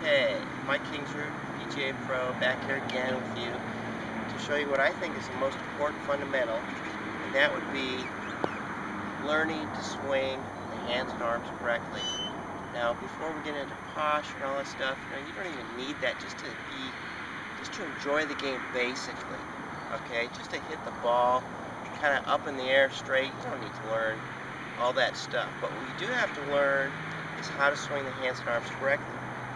Okay, Mike Kingsroot, PGA Pro, back here again with you to show you what I think is the most important fundamental, and that would be learning to swing the hands and arms correctly. Now, before we get into posture and all that stuff, you don't even need that just to enjoy the game basically. Okay, just to hit the ball kind of up in the air straight. You don't need to learn all that stuff, but what you do have to learn is how to swing the hands and arms correctly.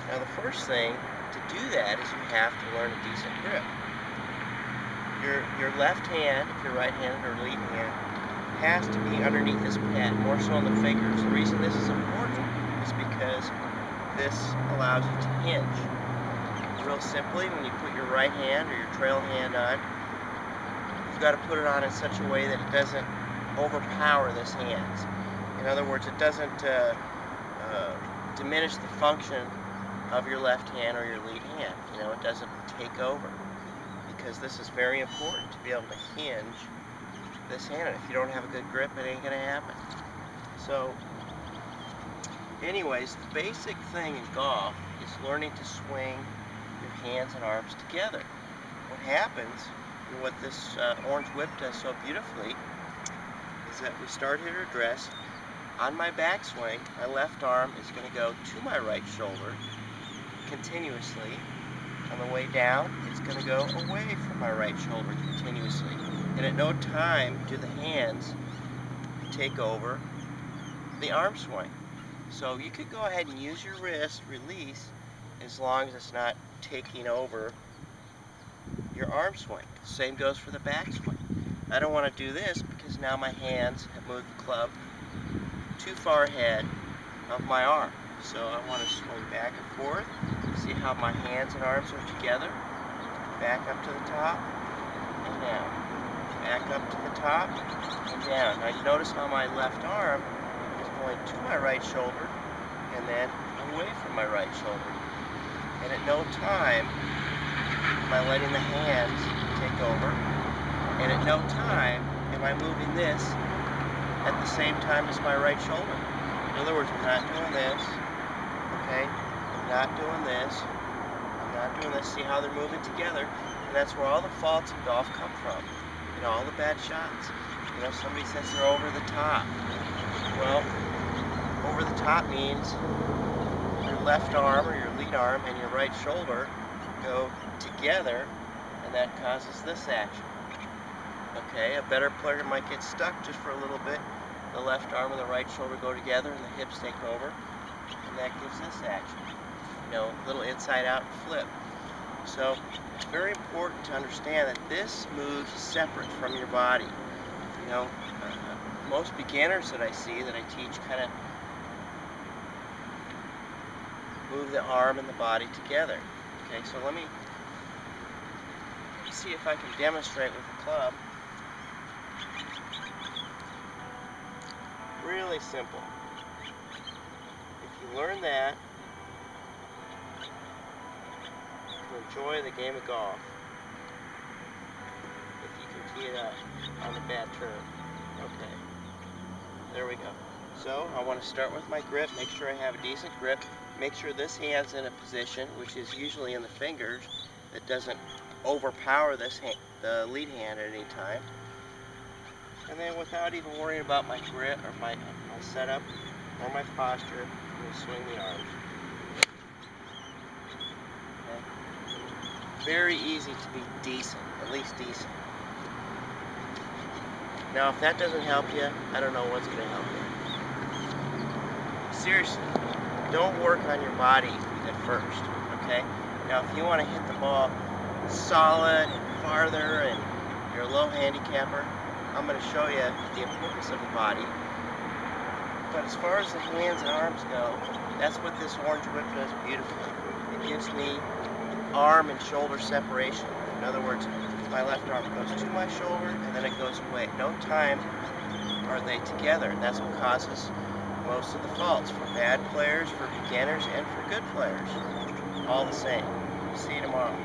Now the first thing to do that is you have to learn a decent grip. Your left hand, if you're right-handed or lead hand, has to be underneath this pad, more so on the fingers. The reason this is important is because this allows you to hinge. Real simply, when you put your right hand or your trail hand on, you've got to put it on in such a way that it doesn't overpower this hands. In other words, it doesn't diminish the function of your left hand or your lead hand. It doesn't take over, because this is very important to be able to hinge this hand. And if you don't have a good grip, it ain't gonna happen. So anyways, the basic thing in golf is learning to swing your hands and arms together. What happens, and what this orange whip does so beautifully, is that we start here to address. On my backswing, my left arm is going to go to my right shoulder continuously. On the way down, it's going to go away from my right shoulder continuously. And at no time do the hands take over the arm swing. So you could go ahead and use your wrist release as long as it's not taking over your arm swing. Same goes for the backswing. I don't want to do this because now my hands have moved the club too far ahead of my arm. So I want to swing back and forth. See how my hands and arms are together. Back up to the top and down. Back up to the top and down. Now you notice how my left arm is going to my right shoulder and then away from my right shoulder. And at no time am I letting the hands take over. And at no time am I moving this at the same time as my right shoulder. In other words, I'm not doing this, okay? I'm not doing this. I'm not doing this. See how they're moving together? And that's where all the faults in golf come from. All the bad shots. Somebody says they're over the top. Well, over the top means your left arm or your lead arm and your right shoulder go together, and that causes this action. Okay, a better player might get stuck just for a little bit. The left arm and the right shoulder go together and the hips take over, and that gives this action. Little inside out flip. So it's very important to understand that this moves separate from your body. Most beginners that I see, that I teach, kind of move the arm and the body together. Okay, so let me see if I can demonstrate with the club. Really simple. If you learn that, to enjoy the game of golf, if you can tee it up on the bad turn. Okay, there we go. So I want to start with my grip, make sure I have a decent grip, make sure this hand's in a position, which is usually in the fingers, that doesn't overpower this hand, the lead hand at any time. And then without even worrying about my grip or my setup or my posture, I'm going to swing the arms. Okay. Very easy to be decent, at least decent. Now if that doesn't help you, I don't know what's going to help you. Seriously, don't work on your body at first, okay? Now if you want to hit the ball solid and farther and you're a low handicapper, I'm going to show you the importance of the body. But as far as the hands and arms go, that's what this orange whip does beautifully. It gives me arm and shoulder separation. In other words, my left arm goes to my shoulder and then it goes away. No time are they together. And that's what causes most of the faults for bad players, for beginners, and for good players. All the same. See you tomorrow.